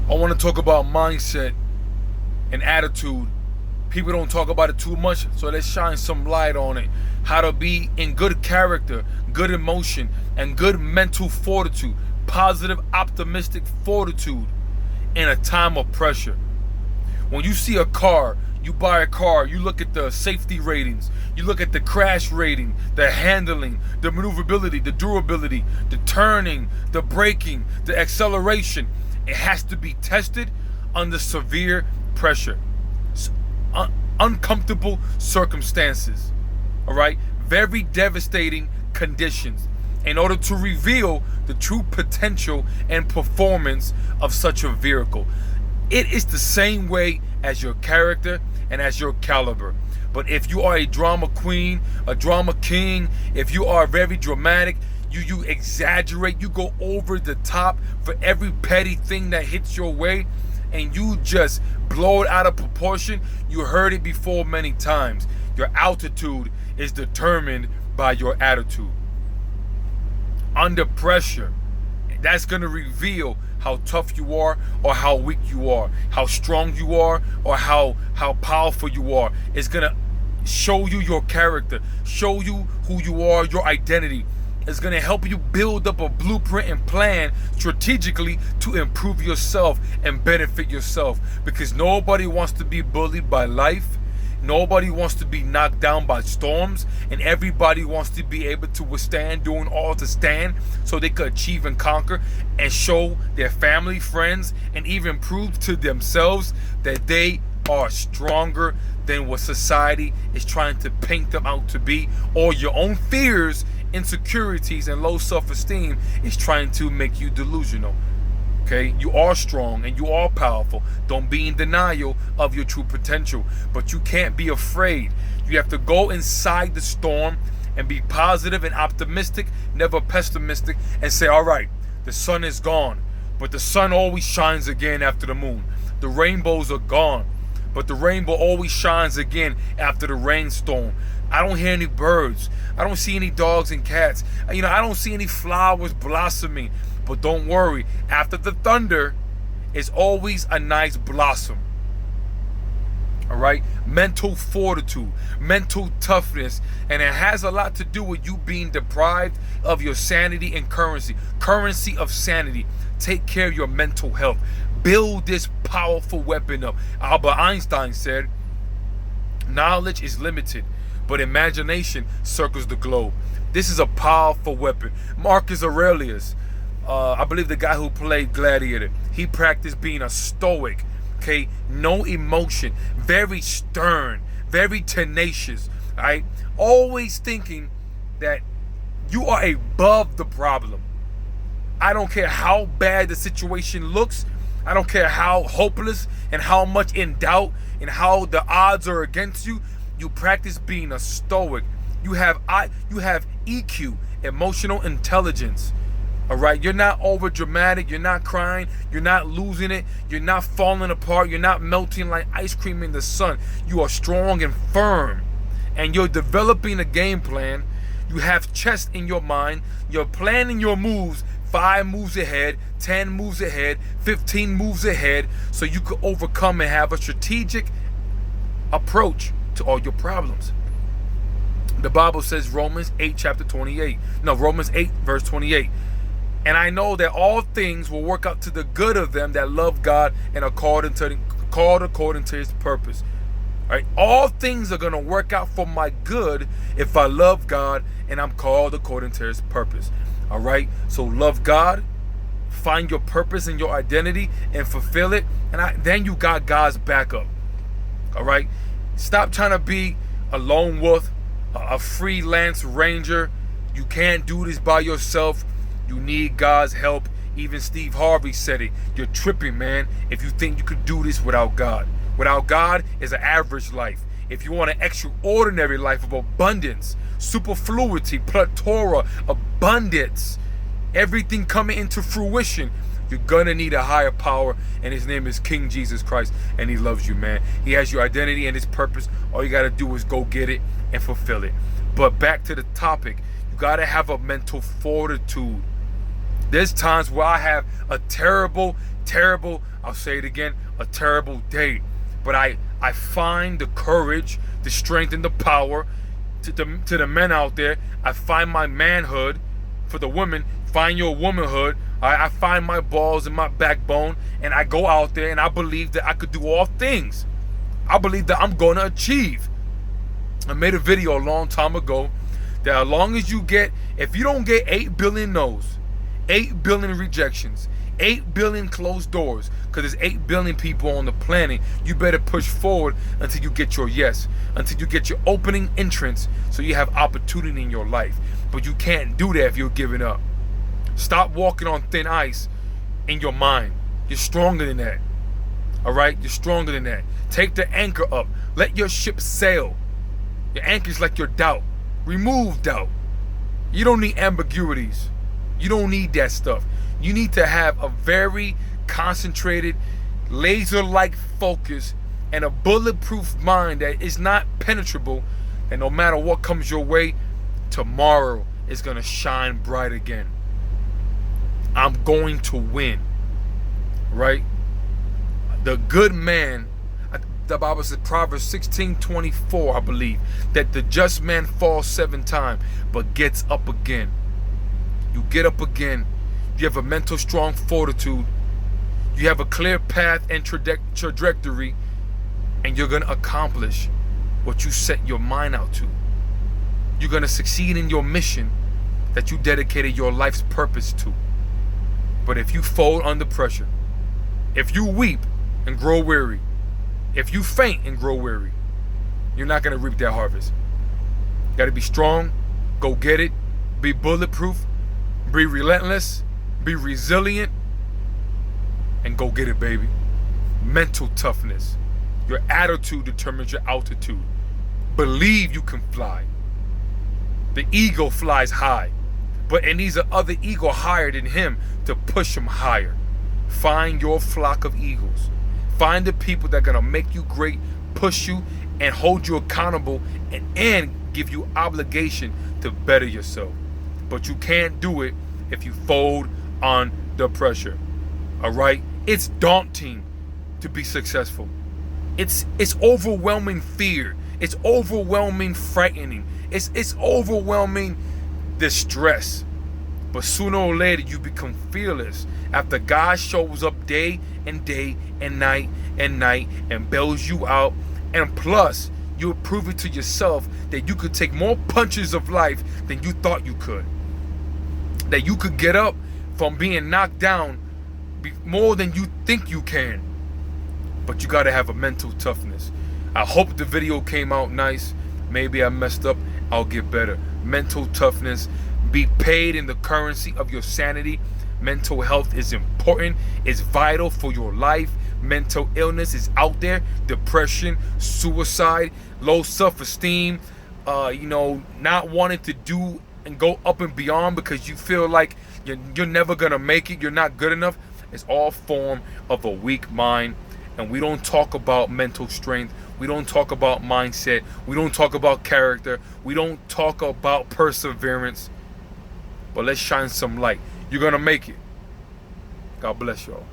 I want to talk about mindset and attitude. People don't talk about it too much, so let's shine some light on it. How to be in good character, good emotion, and good mental fortitude. Positive, optimistic fortitude in a time of pressure. When you see a car, you buy a car, you look at the safety ratings, you look at the crash rating, the handling, the maneuverability, the durability, the turning, the braking, the acceleration. It has to be tested under severe pressure, uncomfortable circumstances, all right? Very devastating conditions in order to reveal the true potential and performance of such a vehicle. It is the same way as your character and as your caliber. But if you are a drama queen, a drama king, if you are very dramatic, you exaggerate, you go over the top for every petty thing that hits your way, and you just blow it out of proportion. You heard it before many times. Your altitude is determined by your attitude. Under pressure, that's going to reveal how tough you are or how weak you are, how strong you are or how powerful you are. It's going to show you your character, show you who you are, your identity. It's going to help you build up a blueprint and plan strategically to improve yourself and benefit yourself, because nobody wants to be bullied by life. Nobody wants to be knocked down by storms, and everybody wants to be able to withstand, doing all to stand so they could achieve and conquer and show their family, friends, and even prove to themselves that they are stronger than what society is trying to paint them out to be, or your own fears, insecurities, and low self-esteem is trying to make you delusional. Okay, you are strong and you are powerful. Don't be in denial of your true potential, but you can't be afraid. You have to go inside the storm and be positive and optimistic, never pessimistic, and say, all right, the sun is gone, but the sun always shines again after the moon. The rainbows are gone, but the rainbow always shines again after the rainstorm. I don't hear any birds. I don't see any dogs and cats. I don't see any flowers blossoming. But don't worry, after the thunder is always a nice blossom. All right? Mental fortitude, mental toughness, and it has a lot to do with you being deprived of your sanity and currency of sanity. Take care of your mental health. Build this powerful weapon up. Albert Einstein said, knowledge is limited, but imagination circles the globe. This is a powerful weapon. Marcus Aurelius, I believe the guy who played Gladiator, he practiced being a stoic, okay? No emotion, very stern, very tenacious, right? Always thinking that you are above the problem. I don't care how bad the situation looks. I don't care how hopeless and how much in doubt and how the odds are against you. You practice being a stoic. You have EQ, emotional intelligence. All right, you're not over dramatic, you're not crying, you're not losing it, you're not falling apart, you're not melting like ice cream in the sun. You are strong and firm, and you're developing a game plan. You have chess in your mind. You're planning your moves 5 moves ahead, 10 moves ahead, 15 moves ahead, so you could overcome and have a strategic approach to all your problems. The Bible says Romans 8 verse 28. And I know that all things will work out to the good of them that love God and are called according to his purpose. All right? All things are going to work out for my good if I love God and I'm called according to his purpose. All right? So love God, find your purpose and your identity and fulfill it. And then you got God's backup. All right? Stop trying to be a lone wolf, a freelance ranger. You can't do this by yourself. You need God's help. Even Steve Harvey said it. You're tripping, man, if you think you could do this without God. Without God is an average life. If you want an extraordinary life of abundance, superfluity, plethora, abundance, everything coming into fruition, you're gonna need a higher power, and his name is King Jesus Christ, and he loves you, man. He has your identity and his purpose. All you gotta do is go get it and fulfill it. But back to the topic, you gotta have a mental fortitude. There's times where I have a terrible terrible, I'll say it again, a terrible day. But I find the courage, the strength, and the power to the men out there. I find my manhood. For the women, find your womanhood. I find my balls and my backbone, and I go out there and I believe that I could do all things. I believe that I'm going to achieve. I made a video a long time ago that as long as if you don't get 8 billion no's, 8 billion rejections, 8 billion closed doors, because there's 8 billion people on the planet, you better push forward until you get your yes, until you get your opening entrance so you have opportunity in your life. But you can't do that if you're giving up. Stop walking on thin ice in your mind. You're stronger than that. All right? You're stronger than that. Take the anchor up. Let your ship sail. Your anchor is like your doubt. Remove doubt. You don't need ambiguities. You don't need that stuff. You need to have a very concentrated, laser-like focus and a bulletproof mind that is not penetrable. And no matter what comes your way, tomorrow is going to shine bright again. I'm going to win. Right? The good man, the Bible says, Proverbs 16:24, I believe, that the just man falls 7 times, but gets up again. You get up again. You have a mental strong fortitude. You have a clear path and trajectory, and you're going to accomplish what you set your mind out to. You're going to succeed in your mission that you dedicated your life's purpose to. But if you fold under pressure, if you weep and grow weary, if you faint and grow weary, you're not going to reap that harvest. You got to be strong, go get it, be bulletproof, be relentless, be resilient, and go get it, baby. Mental toughness. Your attitude determines your altitude. Believe you can fly. The eagle flies high, but it needs other eagle higher than him to push him higher. Find your flock of eagles. Find the people that are going to make you great, push you, and hold you accountable, and give you obligation to better yourself. But you can't do it if you fold under pressure. All right? It's daunting to be successful. It's overwhelming fear. It's overwhelming frightening. It's overwhelming distress. But sooner or later you become fearless after God shows up day and night and bails you out. And plus, you'll prove it to yourself that you could take more punches of life than you thought you could. That you could get up from being knocked down more than you think you can. But you got to have a mental toughness. I hope the video came out nice. Maybe I messed up. I'll get better. Mental toughness. Be paid in the currency of your sanity. Mental health is important. It's vital for your life. Mental illness is out there. Depression, suicide, low self-esteem, not wanting to do and go up and beyond because you feel like you're never gonna make it, you're not good enough. It's all form of a weak mind. And we don't talk about mental strength. We don't talk about mindset. We don't talk about character. We don't talk about perseverance. But let's shine some light. You're gonna make it. God bless y'all.